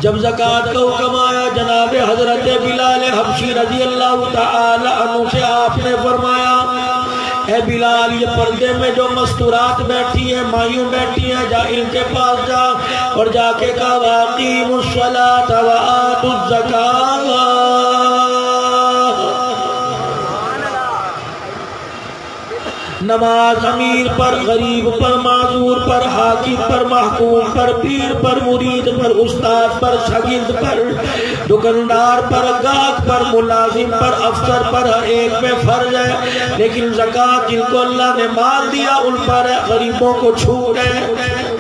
جب زکوٰۃ کا حکم آیا جناب حضرت بلال حبشی رضی اللہ تعالی عنہ سے آپ نے فرمایا اے بلال یہ پردے میں جو مستورات بیٹھی ہیں مائیوں بیٹھی ہیں جا ان کے پاس جا اور جا کے کہا وَأَقِیمُوا الصَّلَاةَ وَآتُوا الزَّکَاةَ نماز امیر پر غریب پر معذور پر حاکم پر محکوم پر پیر پر مرید پر استاد پر شاگرد پر دکاندار پر گاہک پر ملازم پر افسر پر ہر ایک پہ فرض ہے لیکن زکوٰۃ جن کو اللہ نے مال دیا ان پر ہے غریبوں کو چھوٹ ہے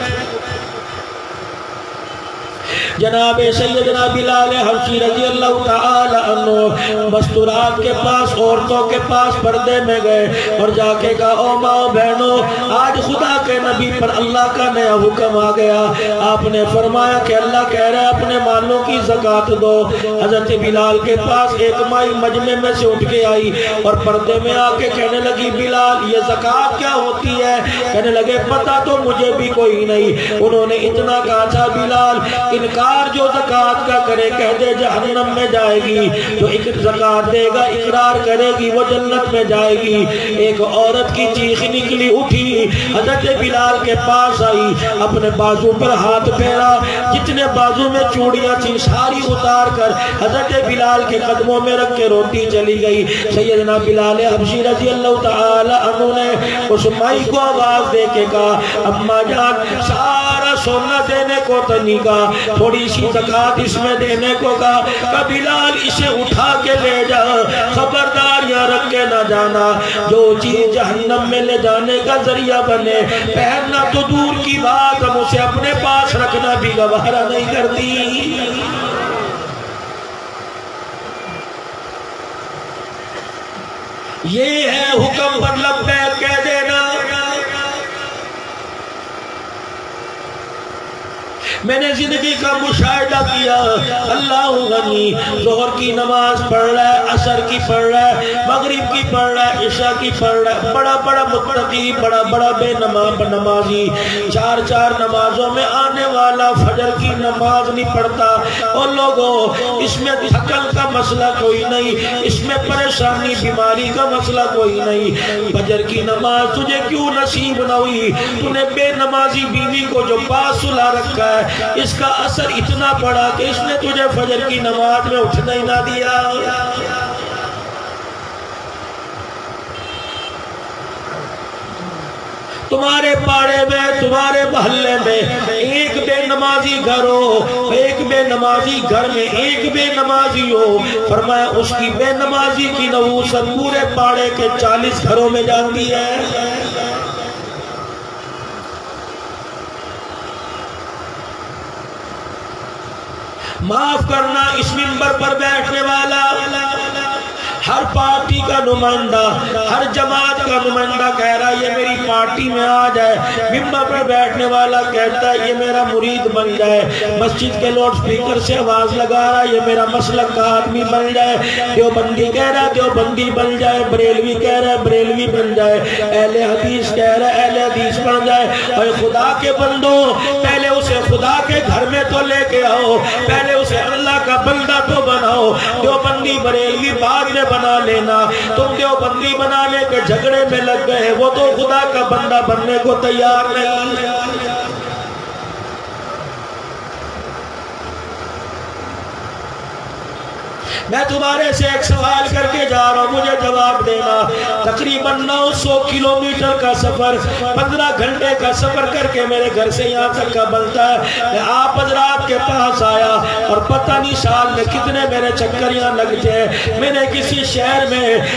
جناب سیدنا بلال حبشی رضی اللہ تعالی عنہ مستورات کے پاس عورتوں کے پاس پردے میں گئے اور جا کے کہا او ماں بہنوں آج خدا کے نبی پر اللہ کا نیا حکم آ گیا آپ نے فرمایا کہ اللہ کہہ رہا ہے اپنے مالوں کی زکوٰۃ دو حضرت بلال کے پاس ایک مائی مجمع میں سے اٹھ کے آئی اور پردے میں آ کے کہنے لگی بلال یہ زکوٰۃ کیا ہوتی ہے کہنے لگے پتہ تو مجھے بھی کوئی نہیں انہوں نے اتنا کہا تھا بلال انکار جو زکوٰۃ کا کرے کہہ دے جہنم میں جائے گی جو زکوٰۃ دے گا اقرار کرے گی وہ جنت میں جائے گی ایک عورت کی چیخ نکلی اٹھی حضرت بلال کے پاس آئی اپنے بازو پر ہاتھ پھیرا جتنے بازو میں چوڑیاں تھیں ساری اتار کر حضرت بلال کے قدموں میں رکھ کے روتی چلی گئی سیدنا بلال حبشی رضی اللہ تعالی عنہ نے اس مائی کو آواز دے کے کہا اماں جان سارا سونا دینے کو تو نہیں کہا تھوڑی سی زکوٰۃ اس میں دینے کو کہا کہ بلال اسے اٹھا کے لے جا خبردار یہاں رکھ کے نہ جانا جو چیز جہنم میں لے جانے کا ذریعہ بنے پہننا تو دور کی بات ہم اسے اپنے پاس رکھنا بھی گوارا نہیں کرتی یہ ہے حکم پر لبیک کہہ دینا میں نے زندگی کا مشاہدہ کیا اللہ غنی ظہر کی نماز پڑھ رہا ہے عصر کی پڑھ رہا ہے مغرب کی پڑھ رہا ہے عشاء کی پڑھ رہا ہے بڑا بڑا متقی بڑا بڑا بے نمازی چار چار نمازوں میں آنے والا فجر کی نماز نہیں پڑھتا اور لوگوں اس میں تھکن کا مسئلہ کوئی نہیں اس میں پریشانی بیماری کا مسئلہ کوئی نہیں فجر کی نماز تجھے کیوں نصیب نہ ہوئی تو نے بے نمازی بیوی کو جو پاس سلا رکھا ہے اس کا اثر اتنا پڑا کہ اس نے تجھے فجر کی نماز میں اٹھنا ہی نہ دیا تمہارے پاڑے میں تمہارے محلے میں ایک بے نمازی گھر ہو ایک بے نمازی گھر میں ایک بے نمازی ہو فرمایا اس کی بے نمازی کی نحوست پورے پاڑے کے 40 گھروں میں جاتی ہے معاف کرنا اس منبر پر بیٹھنے والا ہر پارٹی کا نمائندہ ہر جماعت کا نمائندہ کہہ رہا ہے یہ میری پارٹی میں آ جائے منبر پر بیٹھنے والا کہتا ہے یہ میرا مرید بن جائے مسجد کے لاؤڈ سپیکر سے آواز لگا رہا ہے یہ میرا مسلک کا آدمی بن جائے دیوبندی کہہ رہا ہے دیوبندی بن جائے بریلوی کہہ رہا ہے بریلوی بن جائے اہل حدیث کہہ رہا ہے اہل حدیث بن جائے اور خدا کے بندوں پہلے اسے خدا کے گھر میں تو لے کے آؤ پہلے اسے اللہ کا بندہ تو بناؤ دیوبندی بریلوی بعد میں بنا لینا تم دیوبندی بنانے کے جھگڑے میں لگ گئے وہ تو خدا کا بندہ بننے کو تیار نہیں میں تمہارے سے ایک سوال کر کے جا رہا ہوں مجھے جواب دینا تقریباً 900 کلومیٹر کا سفر 15 گھنٹے کا سفر کر کے میرے گھر سے یہاں تک کا بنتا ہے میں آپ حضرات کے پاس آیا اور پتہ نہیں سال میں کتنے میرے چکر یہاں لگتے ہیں میں نے کسی شہر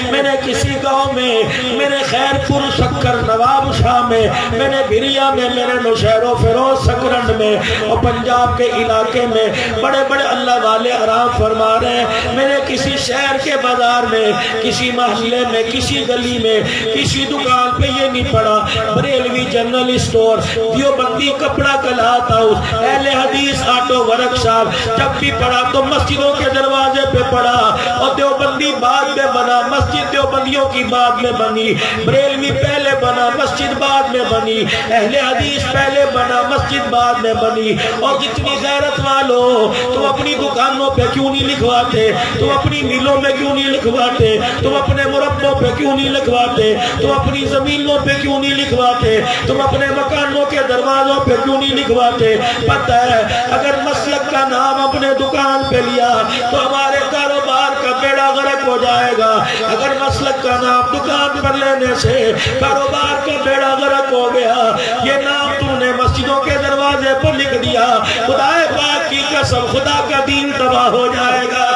میں نے کسی گاؤں میں نے خیر پور سکر نواب شاہ میں نے بھریا میں نے نوشہر و فیروز سکرنڈ میں اور پنجاب کے علاقے میں بڑے بڑے اللہ والے آرام فرما رہے ہیں میں نے کسی شہر کے بازار میں کسی محلے میں کسی گلی گلی میں کسی دکان پہ یہ نہیں پڑا بریلوی جنرل اسٹور، دیوبندی کپڑا کلات ہاؤس، اہل حدیث آٹو ورک شاپ، جب بھی پڑا تو مسجدوں کے دروازے پہ پڑا. اور دیوبندی بعد میں بنا، مسجد دیوبندیوں کی بعد میں بنی، بریلوی پہلے بنا، مسجد بعد میں بنی، اہل حدیث پہلے بنا، مسجد بعد میں بنی. اور جتنی غیرت والو تم اپنی دکانوں پہ کیوں نہیں لکھواتے، تم اپنی میلوں میں کیوں نہیں لکھواتے، تم اپنے مربوں پہ کیوں نہیں لکھواتے، تم اپنی زمینوں پہ کیوں نہیں لکھواتے، تم اپنے مکانوں کے دروازوں پہ کیوں نہیں لکھواتے؟ پتہ ہے اگر مسلک کا نام اپنے دکان پہ لیا تو ہمارے کاروبار کا بیڑا غرق ہو جائے گا. اگر مسلک کا نام دکان پر لینے سے کاروبار کا بیڑا غرق ہو گیا، یہ نام تم نے مسجدوں کے دروازے پر لکھ دیا، خدا پاک کی قسم خدا کا دین تباہ ہو جائے گا.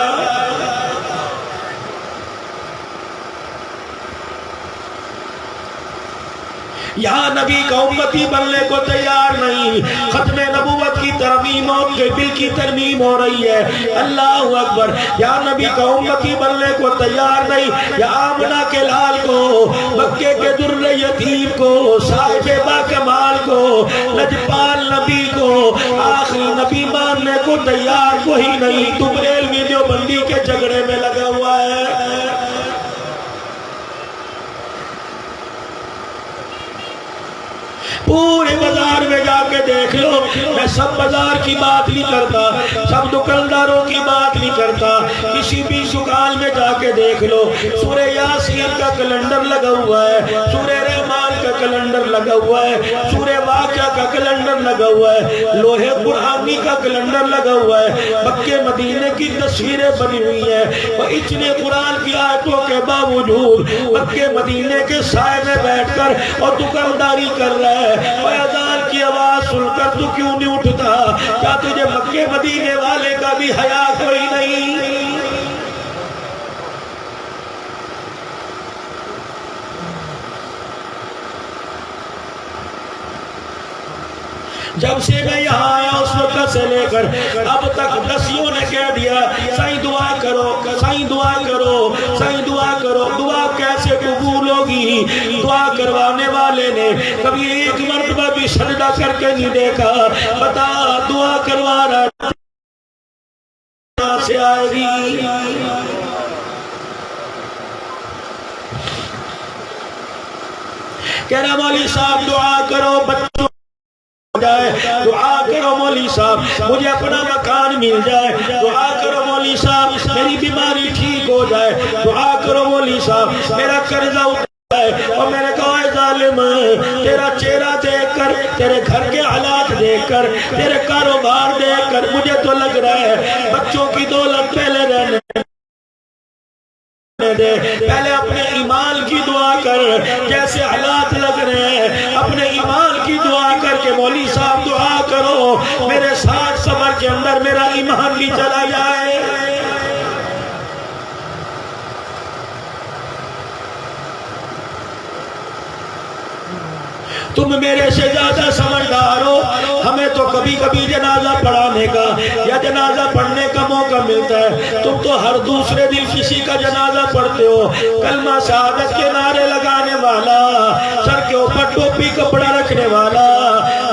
یہاں نبی کا امتی بننے کو تیار نہیں، ختم نبوت کی ترمیم اور بل کی ترمیم ہو رہی ہے. اللہ اکبر. یہاں نبی کا امتی بننے کو تیار نہیں. یہاں آمنہ کے لال کو، مکے کے در یتیم کو، صاحب با کمال کو، لجپال نبی کو، آخری نبی ماننے کو تیار کوئی نہیں. تو بریلوی دیوبندی کے جھگڑے میں لگا ہوا ہے. پورے بازار میں جا کے دیکھ لو، میں سب بازار کی بات نہیں کرتا، سب دکانداروں کی بات نہیں کرتا، کسی بھی دکان میں جا کے دیکھ لو، سورہ یاسین کا کیلنڈر لگا ہوا ہے، سورہ رحمان کا کیلنڈر لگا ہوا ہے، سورہ واقعہ کا کیلنڈر لگا ہوا ہے، لوح قرآنی کا کیلنڈر لگا ہوا ہے، مکے مدینے کی تصویریں بنی ہوئی ہیں. اور اتنے قرآن کی آیتوں کے باوجود مکے مدینے کے سائے میں بیٹھ کر اور دکانداری کر رہا ہے. اور اذان کی آواز سن کر تو کیوں نہیں اٹھتا؟ کیا تجھے مکے مدینے والے کا بھی حیا کوئی نہیں؟ جب سے میں یہاں آیا اس وقت سے لے کر اب تک دسیوں نے کہہ دیا سائیں دعا کرو، سائیں دعا کرو، سائیں دعا کرو. دعا کیسے قبول ہوگی؟ دعا کروانے والے نے کبھی ایک مرتبہ بھی سجدہ کر کے نہیں دیکھا. بتا دعا کروا رہا سے آئے گی. کہہ رہا مولوی صاحب دعا کرو بچوں جائے، دعا کرو مولوی صاحب مجھے اپنا مکان مل جائے، دعا کرو مولوی صاحب میری بیماری ٹھیک ہو جائے، دعا کرو مولوی صاحب میرا قرضہ اتر جائے. اور میں نے کہا اے ظالم، تیرا چہرہ دیکھ کر، تیرے گھر کے حالات دیکھ کر، تیرے کاروبار دیکھ کر مجھے تو لگ رہا ہے بچوں کی دولت پہلے رہنے دے، پہلے اپنے ایمان کی دعا کر. جیسے حالات لگ رہے ہیں اپنے ایمان کی دعا کر کے مولوی صاحب دعا کرو میرے ساتھ سفر کے اندر میرا ایمان بھی چلا جائے. تم میرے سے زیادہ سمجھدار ہو. ہمیں تو کبھی کبھی جنازہ پڑھانے کا یا جنازہ پڑھنے کا موقع ملتا ہے، تم تو ہر دوسرے دن کسی کا جنازہ پڑھتے ہو. کلمہ شہادت کے نعرے لگانے والا، سر کے اوپر ٹوپی کپڑا رکھنے والا،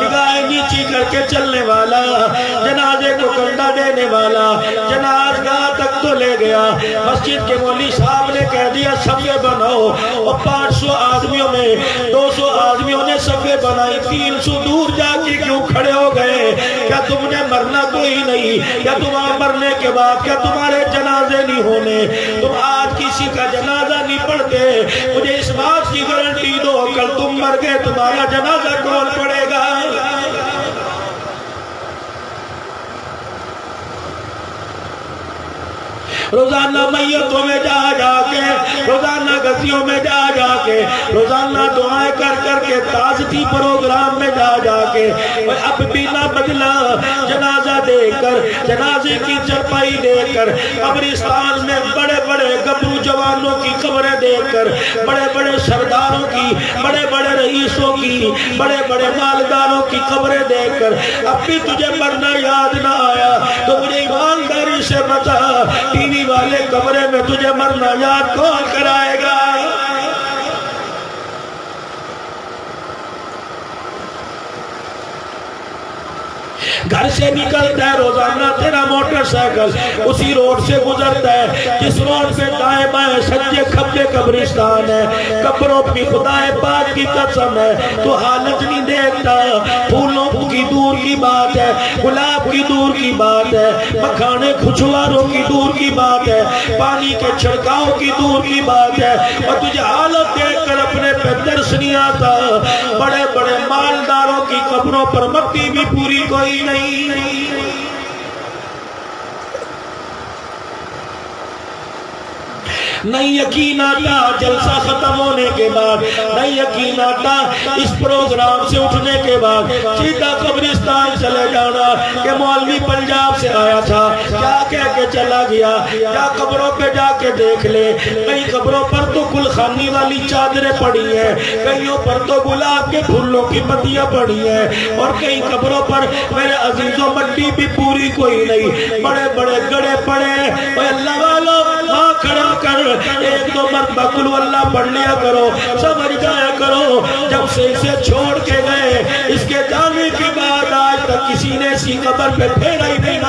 نگاہیں نیچی کر کے چلنے والا، جنازے کو کنڈا دینے والا، جنازگاہ تک تو لے گیا. مسجد کے مولوی صاحب نے کہہ دیا صفے بناؤ، اور 500 آدمیوں میں 200 آدمیوں نے صفے بنائی. 300 دور جا کے کیوں کھڑے ہو گئے؟ کیا تم نے مرنا کوئی نہیں؟ کیا تمہارے مرنے کے بعد کیا تمہارے جنازے نہیں ہونے؟ تم آج کسی کا جنازہ نہیں پڑھتے، مجھے اس بات کی گارنٹی دو کل تم مر گئے تمہارا جنازہ کون پڑھے گا؟ روزانہ میتوں میں جا جا کے، روزانہ گھسیوں میں جا جا کے، روزانہ دعائیں کر کر کے، تازتی پروگرام میں جا جا کے، اب بھی نہ بدلا. جنازہ دے کر، جنازے کی چرپائی دے کر، قبرستان میں بڑے بڑے گبرو جوانوں کی قبریں دیکھ کر، بڑے بڑے سرداروں کی، بڑے بڑے رئیسوں کی، بڑے بڑے مالداروں کی قبریں دیکھ کر اب بھی تجھے مرنا یاد نہ آیا تو مجھے ایمانداری سے بتا ٹی وی والے کمرے میں تجھے مرنا یاد کون کرائے گا؟ گھر سے نکلتا ہے روزانہ تیرا موٹر سائیکل اسی روڈ سے گزرتا ہے جس روڈ پہ دائیں بائیں سجے کھبے قبرستان ہے، قبروں کی خدا پاک کی قسم ہے تو حالت نہیں دیکھتا، پھولوں کی دور کی بات ہے، گلاب کی دور کی بات ہے، مکھانے کھچواروں کی دور کی بات ہے، پانی کے چھڑکاؤ کی دور کی بات ہے، اور تجھے حالت دیکھ کر اپنے پہ ترس نہیں آتا۔ بڑے بڑے مالداروں کی قبروں پر مٹی بھی پوری کوئی نہیں۔ نہیں یقین آتا جلسہ ختم ہونے کے بعد، نہیں یقین آتا اس پروگرام سے اٹھنے کے بعد سیدھا قبرستان چلے جانا کہ مولوی پنجاب سے آیا تھا کیا کہہ کے چلا گیا، کیا قبروں پہ جا کے دیکھ لے، کئی قبروں پر تو گلخانی والی چادریں پڑی ہیں، کئیوں پر تو گلاب کے پھولوں کی پتیاں پڑی ہیں، اور کئی قبروں پر میرے عزیزوں مٹی بھی پوری کوئی نہیں، بڑے بڑے گڑے پڑے ہیں۔ اے اللہ والو ماں کھڑا کر ایک دو مرتبہ قل ہو اللہ پڑھ لیا کرو، سمجھ جایا کرو جب سے اسے چھوڑ کے گئے اس کے جانے کے بعد آج تک کسی نے اسی قبر پہ پھیرا ہی نہیں